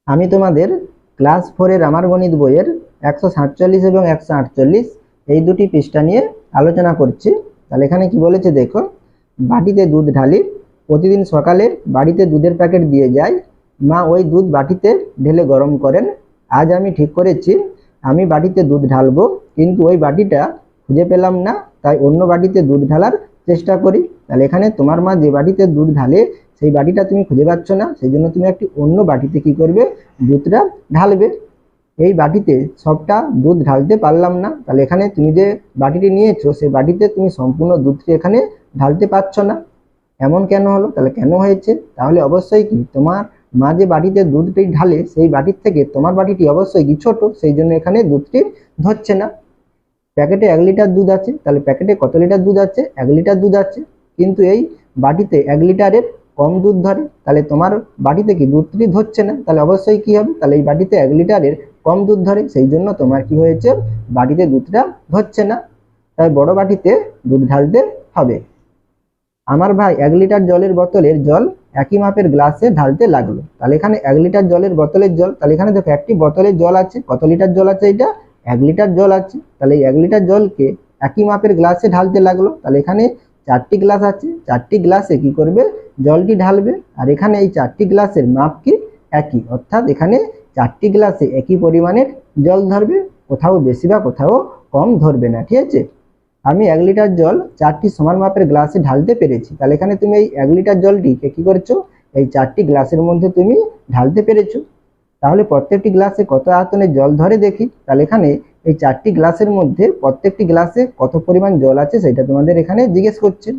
আমি তোমাদের ক্লাস 4-এর আমার গণিত বইয়ের 147 এবং 148 এই দুটি পৃষ্ঠা নিয়ে আলোচনা করছি। তাহলে এখানে কি বলেছে দেখো, বাটিতে দুধ ঢালি, প্রতিদিন সকালে বাড়িতে দুধের প্যাকেট দিয়ে যায়, মা ওই দুধ বাটিতে ঢেলে গরম করেন। আজ আমি ঠিক করেছি আমি বাটিতে দুধ ঢালবো, কিন্তু ওই বাটিটা খুঁজে পেলাম না, তাই অন্য বাটিতে দুধ ঢালার চেষ্টা করি। তাহলে এখানে তোমার মা যে বাটিতে দুধ ঢালে সেই বাটিটা তুমি খুঁজে পাচ্ছ না, সেই জন্য তুমি একটি অন্য বাটিতে কি করবে, দুধটা ঢালবে। এই বাটিতে সবটা দুধ ঢালতে পারলাম না, তাহলে এখানে তুমি যে বাটিটি নিয়েছো সেই বাটিতে তুমি সম্পূর্ণ দুধটি এখানে ঢালতে পারছো না। এমন কেন হলো? তাহলে কেন হয়েছে? তাহলে অবশ্যই কি তোমার মা যে বাটিতে দুধটি ঢালে সেই বাটির থেকে তোমার বাটিটি অবশ্যই কি ছোট, সেই জন্য এখানে দুধটি ধরছে না। প্যাকেটে 1 লিটার দুধ আছে, তাহলে প্যাকেটে কত লিটার দুধ আছে? 1 লিটার দুধ আছে, কিন্তু এই বাটিতে 1 লিটারের কম দুধ ধরে, তাহলে তোমার বাটিতে কি দুধটি ধরছে না, তাহলে অবশ্যই কি হবে, তাহলে এই বাটিতে 1 লিটারের কম দুধ ধরে, সেই জন্য তোমার কি হয়েছে, বাটিতে দুধটা ধরছে না, তাই বড় বাটিতে দুধ ঢালতে হবে। আমার ভাই 1 লিটার জলের বোতলের জল একই মাপের গ্লাসে ঢালতে লাগলো। তাহলে এখানে 1 লিটার জলের বোতলের জল, তাহলে এখানে দেখো একটি বোতলের জল আছে, কত লিটার জল আছে? এটা 1 লিটার জল আছে। তাহলে এই 1 লিটার জলকে একই মাপের গ্লাসে ঢালতে লাগলো, তাহলে এখানে 4টি গ্লাস আছে, 4টি গ্লাসে কি করবে, জলটি ঢালবে। আর এখানে এই 4টি গ্লাসের মাপ কি একই, অর্থাৎ এখানে 4টি গ্লাসে একই পরিমাণের জল ধরবে, কোথাও বেশি বা কোথাও কম ধরবে না, ঠিক আছে। আমি 1 লিটার জল 4টি সমান মাপের গ্লাসে ঢালতে পেরেছি, তাহলে এখানে তুমি এই 1 লিটার জলটিকে কি করেছো, এই 4টি গ্লাসের মধ্যে তুমি ঢালতে পেরেছো। তাহলে প্রত্যেকটি গ্লাসে কত আয়তনের জল ধরে দেখি। তাহলে এখানে এই 4টি গ্লাসের মধ্যে প্রত্যেকটি গ্লাসে কত পরিমাণ জল আছে সেটা তোমাদের এখানে জিজ্ঞেস করছে।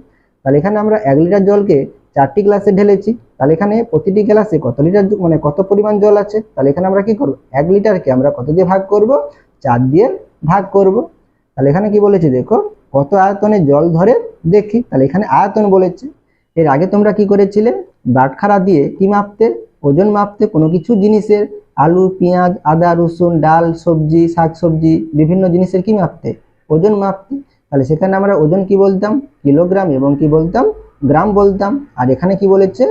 তাহলে এখানে আমরা 1 লিটার জলকে 4টি গ্লাসে ঢেলেছি, তাহলে এখানে প্রতিটি গ্লাসে কত লিটার মানে কত পরিমাণ জল আছে। তাহলে এখানে আমরা কি করব, 1 লিটারকে আমরা কত দিয়ে ভাগ করব, 4 দিয়ে ভাগ করব। তাহলে এখানে কি বলেছে দেখো, কত আয়তনে জল ধরে দেখি। তাহলে এখানে আয়তন বলেছে। এর আগে তোমরা কি করেছিলে, বাটখারা দিয়ে কি মাপতে, ওজন মাপতে, কোনো কিছু জিনিসের, আলু, পেঁয়াজ, আদা, রসুন, ডাল, সবজি, শাকসবজি, বিভিন্ন জিনিসের কি মাপতে, ওজন মাপতে। তাহলে সেখানে আমরা ওজন কি বলতাম, কিলোগ্রাম, এবং কি বলতাম, গ্রাম বলতাম। আর এখানে কি বলেছে,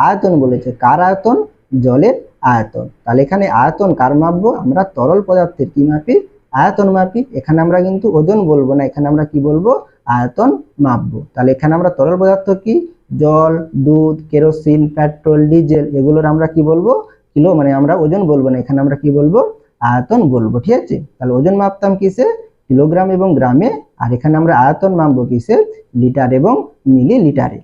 আয়তন বলেছে। কার আয়তন? জলের আয়তন। তাহলে এখানে আয়তন কার মাপবো, আমরা তরল পদার্থের কি মাপি, আয়তন মাপি। এখানে আমরা কিন্তু ওজন বলবো না, এখানে আমরা কি বলবো, আয়তন মাপবো। তাহলে এখানে আমরা তরল পদার্থ কি, জল, দুধ, কেরোসিন, পেট্রোল, ডিজেল, এগুলোর আমরা কি বলবো, কিলো, মানে আমরা ওজন বলবো না, এখানে আমরা কি বলবো, আয়তন বলবো, ঠিক আছে। তাহলে ওজন মাপতাম কিসে, কিলোগ্রাম এবং গ্রামে, আর এখানে আমরা আয়তন মাপবো কিসে, লিটার এবং মিলি লিটারে।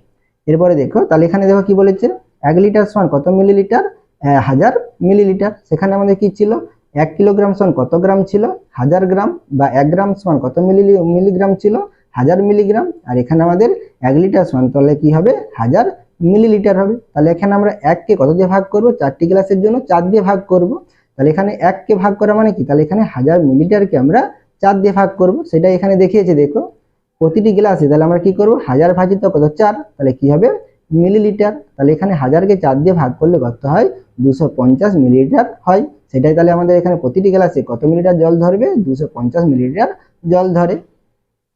এরপরে দেখো, তাহলে এখানে দেখো কি বলেছে, 1 লিটার সমান কত মিলিলিটার, 1000 মিলিলিটার। সেখানে আমাদের কি ছিল, 1 কিলোগ্রাম সমান কত গ্রাম ছিল, 1000 গ্রাম, বা 1 গ্রাম সমান কত মিলিগ্রাম ছিল, 1000 মিলিগ্রাম। আর এখানে আমাদের 1 লিটার সমান তাহলে কি হবে, 1000 মিলিলিটার হবে। তাহলে এখানে আমরা 1 কে কত দিয়ে ভাগ করব, 4টি গ্লাসের জন্য 4 দিয়ে ভাগ করব। তাহলে এখানে 1 কে ভাগ করা মানে কি, তাহলে এখানে 1000 মিলিলিটারকে আমরা 4 দিয়ে ভাগ করব, সেটা এখানে দেখিয়েছে দেখো। প্রতিটি গ্লাসে তাহলে আমরা কি করব, 1000 ভাজিত কত 4, তাহলে কি হবে, মিলিলিটার। তাহলে এখানে 1000কে 4 দিয়ে ভাগ করলে কত হয়, 250 মিলিলিটার হয়। সেটাই তাহলে আমাদের এখানে প্রতিটি গ্লাসে কত মিলিলিটার জল ধরবে, 250 মিলিলিটার জল ধরে।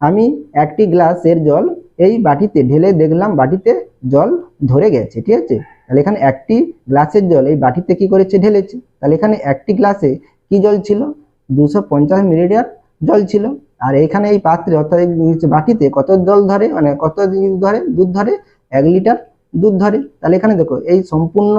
আমি একটি গ্লাসের জল এই বাটিতে ঢেলে দেখলাম বাটিতে জল ধরে গেছে, ঠিক আছে। তাহলে এখানে একটি গ্লাসের জল এই বাটিতে কি করেছে, ঢেলেছে। তাহলে এখানে একটি গ্লাসে কি জল ছিল, 250 মিলিলিটার জল ছিল। আর এখানে এই পাত্রে অর্থাৎ বাটিতে কত জল ধরে, মানে কত ধরে, দুধ ধরে, 1 লিটার দুধ ধরে। তাহলে এখানে দেখো এই সম্পূর্ণ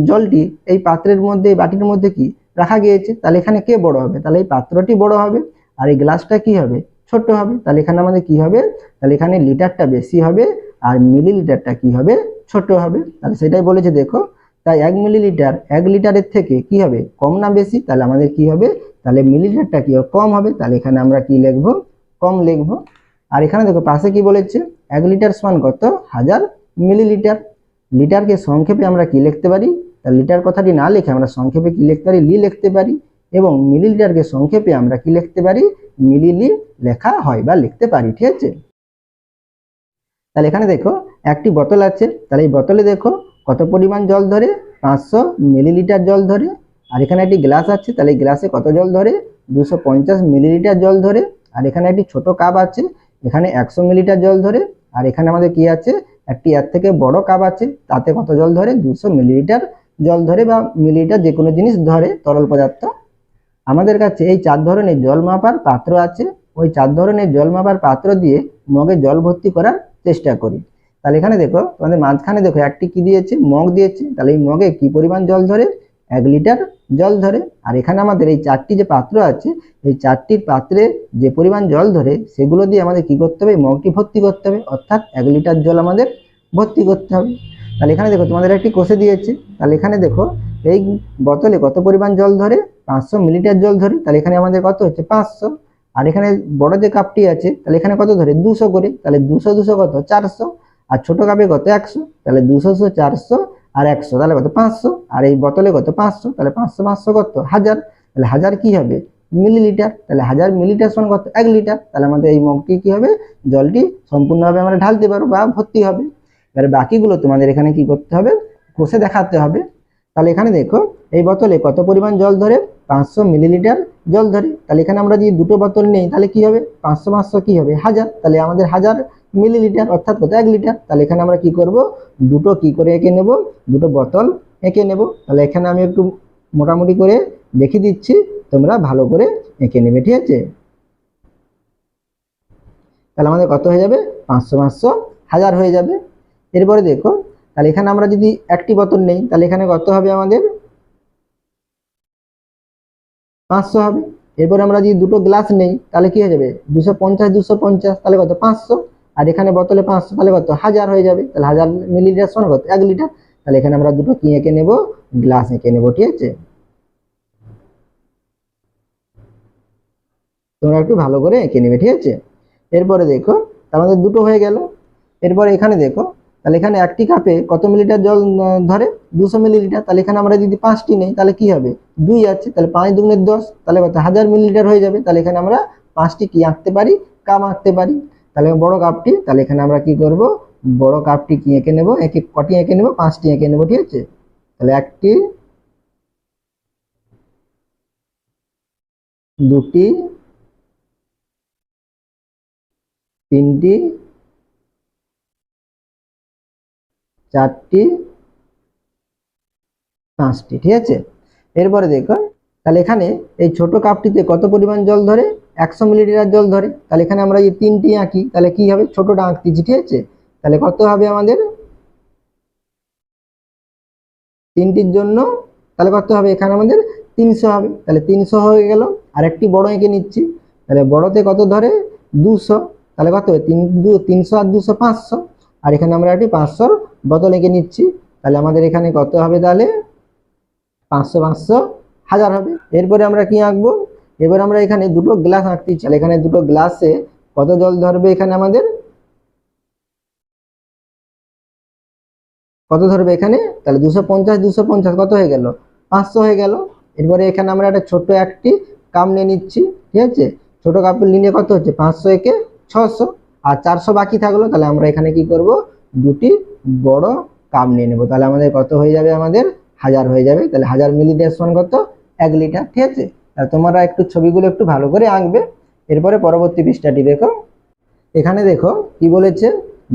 জলটি এই পাত্রের মধ্যে, এই বাটির মধ্যে কি রাখা গিয়েছে। তাহলে এখানে কে বড় হবে, তাহলে এই পাত্রটি বড় হবে, আর এই গ্লাসটা কি হবে, ছোট হবে। তাহলে এখানে আমাদের কি হবে, তাহলে এখানে লিটারটা বেশি হবে আর মিলিলিটারটা কি হবে, ছোট হবে। তাহলে সেটাই বলেছে দেখো। তাই 1 মিলিলিটার 1 লিটারের থেকে কি হবে, কম না বেশি, তাহলে আমাদের কি হবে, তাহলে মিলিলিটারটা কি কম হবে। তাহলে এখানে আমরা কি লিখবো, কম লিখবো। আর এখানে দেখো পাশে কি বলেছে, 1 লিটার সমান কত, 1000 মিলিলিটার। লিটারকে সংক্ষেপে আমরা কি লিখতে পারি, তাহলে লিটার কথাটি না লিখে আমরা সংক্ষেপে কি লিখতে পারি, লি লিখতে পারি। এবং মিলিলিটারকে সংক্ষেপে আমরা কি লিখতে পারি, মিলিলি লেখা হয় বা লিখতে পারি, ঠিক আছে। তাহলে এখানে দেখো একটি বোতল আছে, তাহলে এই বোতলে দেখো কত পরিমাণ জল ধরে, 500 মিলিলিটার জল ধরে। আর এখানে একটি গ্লাস আছে, তাহলে এই গ্লাসে কত জল ধরে, 250 মিলিলিটার জল ধরে। আর এখানে একটি ছোট কাপ আছে, এখানে 100 মিলিলিটার জল ধরে। আর এখানে আমাদের কি আছে, একটি এর থেকে বড় কাপ আছে, তাতে কত জল ধরে, 200 মিলিলিটার জল ধরে বা মিলিলিটার যে কোনো জিনিস ধরে তরল পদার্থ। আমাদের কাছে এই 4 ধরনের জল মাপার পাত্র আছে। ওই 4 ধরনের জল মাপার পাত্র দিয়ে মগে জল ভর্তি করার চেষ্টা করি। তাহলে এখানে দেখো তোমাদের মাঝখানে দেখো একটি কি দিয়েছে, মগ দিয়েছে। তাহলে এই মগে কি পরিমাণ জল ধরে? 1 লিটার জল ধরে। আর এখানে আমাদের এই 4টি যে পাত্র আছে, এই 4টির পাত্রে যে পরিমাণ জল ধরে সেগুলো দিয়ে আমাদের কি করতে হবে? মগটি ভর্তি করতে হবে, অর্থাৎ 1 লিটার জল আমাদের ভর্তি করতে হবে। তাহলে এখানে দেখো তোমাদের একটি কোষে দিয়েছে। তাহলে এখানে দেখো এই বোতলে কত পরিমাণ জল ধরে? 500 মিলিলিটার জল ধরে। তাহলে এখানে আমাদের কত হচ্ছে? 500। আর এখানে বড় যে কাপটি আছে তাহলে এখানে কত ধরে? 200 করে। তাহলে 200 200 কত? 400। আর ছোট কাপে কত? 100। তাহলে 200 400 আর 100 তাহলে কত? 500। আর এই বোতলে কত? 500। তাহলে 500 500 কত? 1000। তাহলে 1000 কি হবে? মিলিলিটার। তাহলে 1000 মিলিলিটার সমান কত? 1 লিটার। তাহলে আমাদের এই মগটি কি হবে? জলটি সম্পূর্ণভাবে আমরা ঢালতে পারবো বা ভর্তি হবে। এবারে বাকিগুলো তোমাদের এখানে কি করতে হবে? কোষে দেখাতে হবে। তাহলে এখানে দেখো এই বোতলে কত পরিমাণ জল ধরে? 500 মিলিলিটার জল ধরে। তাহলে এখানে আমরা যদি দুটো বোতল নেই তাহলে কি হবে? 500 500 কি হবে? 1000। তাহলে আমাদের 1000 মিলিলিটার অর্থাৎ কত? 1 লিটার। তাহলে এখানে আমরা কি করব? দুটো কি করে এঁকে নেব? দুটো বোতল এঁকে নেব। তাহলে এখানে আমি একটু মোটামুটি করে দেখিয়ে দিচ্ছি, তোমরা ভালো করে এঁকে নেবে, ঠিক আছে? তাহলে আমাদের কত হয়ে যাবে? 500 500 1000 হয়ে যাবে। এরপরে দেখো তাহলে এখানে আমরা যদি একটি বোতল নেই তাহলে এখানে কত হবে? আমাদের 500 হবে। এরপর আমরা যদি দুটো গ্লাস নেই তাহলে কি হয়ে যাবে? 250 250 তাহলে কত? 500। আর এখানে বোতলে 500 তাহলে কত? 1000 হয়ে যাবে। তাহলে 1000 মিলিলিটার সমান কত? 1 লিটার। তাহলে এখানে আমরা দুটো কি এঁকে নেব? গ্লাস এঁকে নেব, ঠিক আছে? তোমরা একটু ভালো করে এঁকে নেবে, ঠিক আছে? এরপরে দেখো আমাদের দুটো হয়ে গেল। এরপরে এখানে দেখো তাহলে এখানে একটি কাপে কত মিলিলিটার জল ধরে? 200 মিলিলিটার। তাহলে এখানে আমরা যদি 5টি নেই তাহলে কি হবে? 2 আছে। তাহলে 5 দুগুণে 10 তাহলে কত? 1000 মিলিলিটার হয়ে যাবে। তাহলে এখানে আমরা 5টি কি আঁকতে পারি? কাপ আঁকতে পারি। তাহলে বড় কাপটি, তাহলে এখানে আমরা কি করব? বড় কাপটি কি এঁকে নেব? কটি এঁকে নেব? 5টি এঁকে নেব, ঠিক আছে? তাহলে একটি, দুটি, তিনটি, চারটি, 5টি, ঠিক আছে? এরপরে দেখো তাহলে এখানে এই ছোট কাপটিতে কত পরিমাণ জল ধরে? 100 মিলিলিটার জল ধরে। তাহলে এখানে আমরা যদি 3টি আঁকি তাহলে কি হবে? ছোটটা আঁকতেছি, ঠিক আছে? তাহলে কত হবে আমাদের? 3টির জন্য তাহলে কত হবে? এখানে আমাদের 300 হবে। তাহলে 300 হয়ে গেল। আর একটি বড় এঁকে নিচ্ছি। তাহলে বড়তে কত ধরে? 200। তাহলে কত হবে? 300 আর 200 500। আর এখানে আমরা একটি 500 বোতল এঁকে নিচ্ছি। তাহলে আমাদের এখানে কত হবে? তাহলে 500 500 1000 হবে। এরপরে আমরা কি আঁকবো? এবার আমরা এখানে দুটো গ্লাস আঁকতে চাই। এখানে দুটো গ্লাসে কত জল ধরবে? এখানে আমাদের কত ধরবে এখানে? তাহলে 250 250 কত হয়ে গেল? 500 হয়ে গেল। এরপরে এখানে আমরা একটা ছোট্ট একটি কাপ নিয়ে নিচ্ছি, ঠিক আছে? ছোট কাপের নিলে কত হচ্ছে? 500 একে 600 আর 400 বাকি থাকলো। তাহলে আমরা এখানে কি করব? দুটি বড় কাপ নিয়ে নেব। তাহলে আমাদের কত হয়ে যাবে? আমাদের 1000 হয়ে যাবে। তাহলে 1000 মিলিলিটার সমান কত? 1 লিটার, ঠিক আছে? তাহলে তোমরা একটু ছবিগুলো একটু ভালো করে আঁকবে। এরপরে পরবর্তী পৃষ্ঠাটি দেখো। এখানে দেখো কি বলেছে?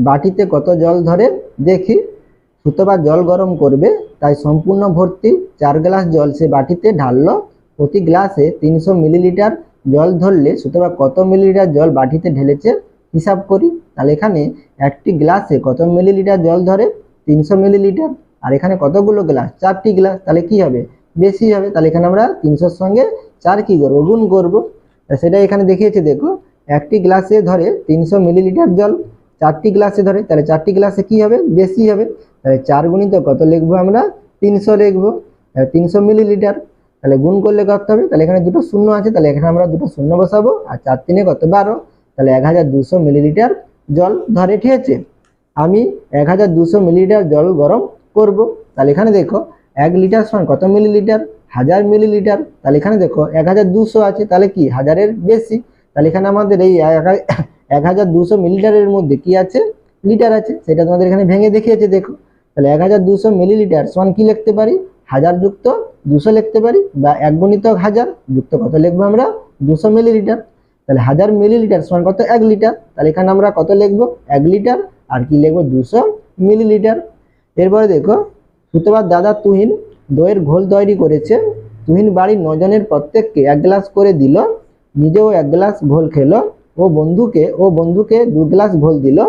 বাটিতে কত জল ধরে দেখি। সুতোবা জল গরম করবে, তাই সম্পূর্ণ ভর্তি 4 গ্লাস জল সে বাটিতে ঢাললো। প্রতি গ্লাসে 300 মিলিলিটার জল ধরলে সুতোবা কত মিলিলিটার জল বাটিতে ঢেলেছে হিসাব করি। তাহলে এখানে একটি গ্লাসে কত মিলিলিটার জল ধরে? 300 মিলিলিটার। আর এখানে কতগুলো গ্লাস? 4টি গ্লাস। তাহলে কি হবে? বেশি হবে। তাহলে এখানে আমরা 300-র সঙ্গে 4 কি করবো? গুণ করবো। সেটা এখানে দেখিয়েছে দেখো। একটি গ্লাসে ধরে 300 মিলিলিটার জল, 4টি গ্লাসে ধরে, তাহলে 4টি গ্লাসে কি হবে? বেশি হবে। তাহলে 4 গুণিত কত লিখবো আমরা? 300 লিখবো। 300 মিলিলিটার। তাহলে গুণ করলে কত হবে? তাহলে এখানে দুটো শূন্য আছে, তাহলে এখানে আমরা দুটো শূন্য বসাবো। আর 4 3 কত? 12। তাহলে 1200 মিলিলিটার জল ধরে, ঠিক আছে? আমি 1200 মিলিলিটার জল গরম করব। তাহলে এখানে দেখো 1 লিটার সমান কত মিলিলিটার? 1000 মিলিলিটার। তাহলে এখানে দেখো 1200 আছে, তাহলে কি 1000-এর বেশি। তাহলে এখানে আমাদের এই 1200 মিলিলিটারের মধ্যে কি আছে? লিটার আছে। সেটা তোমাদের এখানে ভেঙে দেখিয়েছে দেখো। তাহলে 1200 মিলিলিটার সমান কি লিখতে পারি? 1000 যুক্ত 200 লিখতে পারি, বা 1 গুণিত 1000 যুক্ত কত লিখবো আমরা? 200 মিলিলিটার। তাহলে 1000 মিলিলিটার সমান কত? 1 লিটার। তাহলে এখানে আমরা কত লিখবো? 1 লিটার। আর কি লিখবো? 200 মিলিলিটার। এরপরে দেখো সুতোবার দাদা তুহিন দইয়ের ঘোল তৈরি করেছে। তুহিন বাড়ির 9 জনের প্রত্যেককে 1 গ্লাস করে দিল, নিজেও 1 গ্লাস ঘোল খেলো, ও বন্ধুকে 2 গ্লাস ঘোল দিল।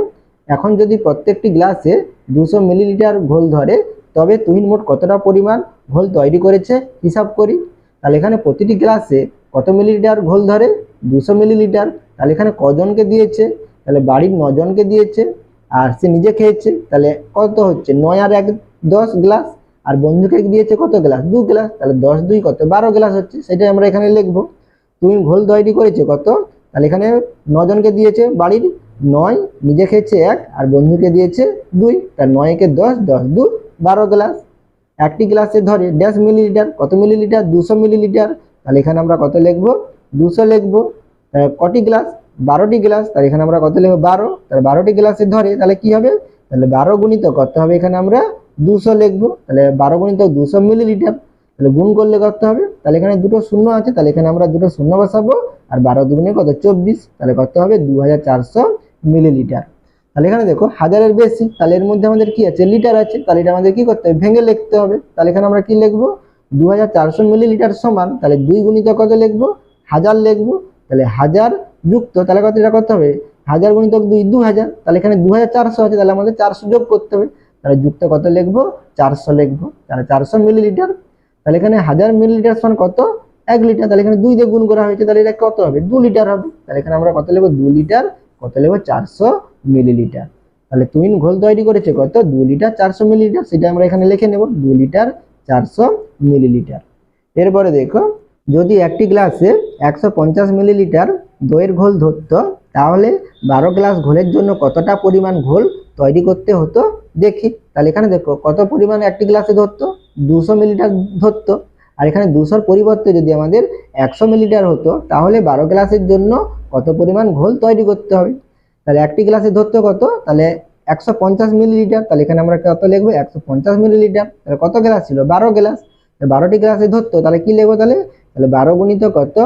এখন যদি প্রত্যেকটি গ্লাসে 200 মিলিলিটার ঘোল ধরে, তবে তুহিন মোট কতটা পরিমাণ ঘোল তৈরি করেছে হিসাব করি। তাহলে এখানে প্রতিটি গ্লাসে কত মিলিলিটার ঘোল ধরে? 200 মিলিলিটার। তাহলে এখানে কজনকে দিয়েছে? তাহলে বাড়ির 9 জনকে দিয়েছে, আর সে নিজে খেয়েছে। তাহলে কত হচ্ছে? 9 আর 1 10 গ্লাস। আর বন্ধুকে দিয়েছে কত গ্লাস? 2 গ্লাস। তাহলে 10 2 কত? 12 গ্লাস হচ্ছে, সেটাই আমরা এখানে লিখবো। তুহিন ঘোল তৈরি করেছে কত? তাহলে এখানে 9 জনকে দিয়েছে বাড়ির, 9, নিজে খেয়েছে 1, আর বন্ধুকে দিয়েছে 2। তার 9 কে 10, 10 2 12 গ্লাস। একটি গ্লাসে ধরে 1.5 মিলিলিটার। কত মিলিলিটার? 200 মিলিলিটার। তাহলে এখানে আমরা কত লিখবো? 200 লিখবো। কটি গ্লাস? 12টি গ্লাস। তাহলে এখানে আমরা কত লিখবো? 12। তাহলে 12টি গ্লাসে ধরে, তাহলে কি হবে? তাহলে 12 গুণিত কত হবে? এখানে আমরা 200 লিখবো। তাহলে 12 গুণিত 200 মিলিলিটার। তাহলে গুণ করলে কত হবে? তাহলে এখানে দুটো শূন্য আছে, তাহলে এখানে আমরা দুটো শূন্য বসাবো। আর 12 দুগুণে কত? 24। তাহলে কত হবে? 2400 মিলিলিটার। তাহলে এখানে দেখো হাজারের বেশি, তাহলে এর মধ্যে আমাদের কি আছে? লিটার আছে। তাহলে এটা আমাদের কি করতে হবে? ভেঙে লিখতে হবে। তাহলে এখানে আমরা কি লিখবো? 2400 মিলিলিটার সমান, তাহলে 2 গুণিত কত লিখবো? 1000 লিখবো। তাহলে 1000 যুক্ত, তাহলে কত? এটা করতে হবে 1000 গুণিত 2 2000। তাহলে এখানে 2400 আছে, তাহলে আমাদের 400 যোগ করতে হবে। তাহলে যুক্ত কত লিখবো? 400 লিখবো। তাহলে 400 মিলিলিটার। তাহলে এখানে 1000 মিলিলিটার সমান কত? 1 লিটার। তাহলে এখানে 2 দিয়ে গুণ করা হয়েছে, তাহলে এটা কত হবে? 2 লিটার হবে। তাহলে এখানে আমরা কত লিখবো? 2 লিটার। কত লিখবো? 400 মিলিলিটার। তাহলে তুহিন ঘোল তৈরি করেছে কত? 2 লিটার 400 মিলিলিটার। সেটা আমরা এখানে লিখে নেব, 2 লিটার 400 মিলিলিটার। এরপরে দেখো, যদি একটি গ্লাসে 150 মিলিলিটার দইয়ের ঘোল ধরতো, তাহলে 12 গ্লাস ঘোলের জন্য কতটা পরিমাণ ঘোল তৈরি করতে হতো দেখি। তাহলে এখানে দেখো কত পরিমাণ একটি গ্লাসে ধরতো? 200 মিলিলিটার ধরতো। আর এখানে 200-র পরিবর্তে যদি আমাদের 100 মিলিলিটার হতো, তাহলে 12 গ্লাসের জন্য কত পরিমাণ ঘোল তৈরি করতে হবে। তাহলে একটি গ্লাসে ধরতো কত? তাহলে 150 মিলিলিটার। তাহলে এখানে আমরা কত লিখবো? 150 মিলিলিটার। তাহলে কত গ্লাস ছিল? 12 গ্লাস। 12টি গ্লাসে ধরতো, তাহলে কি লিখবো? তাহলে 12 গুণিত কত?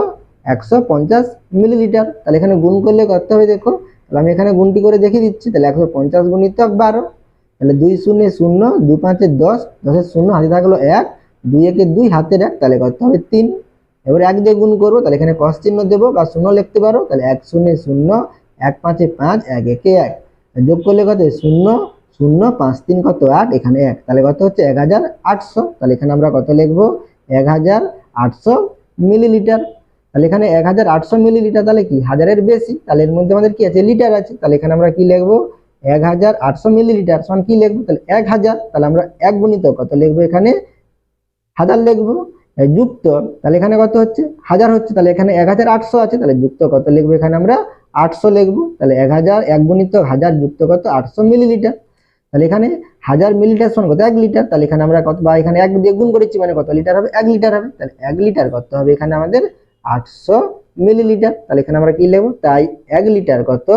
150 মিলিলিটার। তাহলে এখানে গুণ করলে কত হবে দেখো। তাহলে আমি এখানে গুণটি করে দেখিয়ে দিচ্ছি। তাহলে 150 গুণিত 12। তাহলে 2 0 0, 2 5 10, 10 0 হাতে থাকলো 1, 2 1 2 হাতের 1, তাহলে কত হবে? 3। এবার 1 দিয়ে গুণ করবো, তাহলে এখানে cos চিহ্ন দেবো বা 0 লিখতে পারো। তাহলে 1 0 0, 1 5 5, 1 1 1। যোগ করলে কত? 0 0 5 3 কত? 8, এখানে 1। তাহলে কত হচ্ছে? 1800। তাহলে এখানে আমরা কত লিখবো? 1800 মিলিলিটার। তাহলে এখানে 1800 মিলিলিটার, তাহলে কি হাজারের বেশি। তাহলে এর মধ্যে আমাদের কি আছে? লিটার আছে। তাহলে এখানে আমরা কি লিখবো? 1800 মিলিলিটার সমান কি লিখবো? তাহলে 1000। তাহলে আমরা 1 গুণিত কত লিখবো? এখানে 1000 লিখবো। যুক্ত, তাহলে এখানে কত হচ্ছে? 1000 হচ্ছে। তাহলে এখানে 1800 আছে, তাহলে যুক্ত কত লিখবো? এখানে আমরা 800 লিখবো। তাহলে 1000, 1 গুণিত 1000 যুক্ত কত? 800 মিলিলিটার। তাহলে এখানে 1000 মিলিলিটার সমান কত? 1 লিটার। তাহলে এখানে আমরা কত, বা এখানে 1 দিয়ে গুণ করেছি মানে কত লিটার হবে? 1 লিটার হবে। তাহলে 1 লিটার কত হবে? এখানে আমাদের 800 মিলিলিটার। তাহলে এখানে আমরা কি লিখবো? তাই 1 লিটার কত?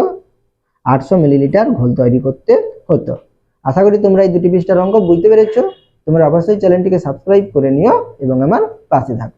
800 মিলিলিটার ঘোল তৈরি করতে হতো। আশা করি তোমরা এই দুটি পৃষ্ঠার অঙ্ক বুঝতে পেরেছো। তোমরা অবশ্যই চ্যানেলটিকে সাবস্ক্রাইব করে নিও এবং আমার পাশে থাকো।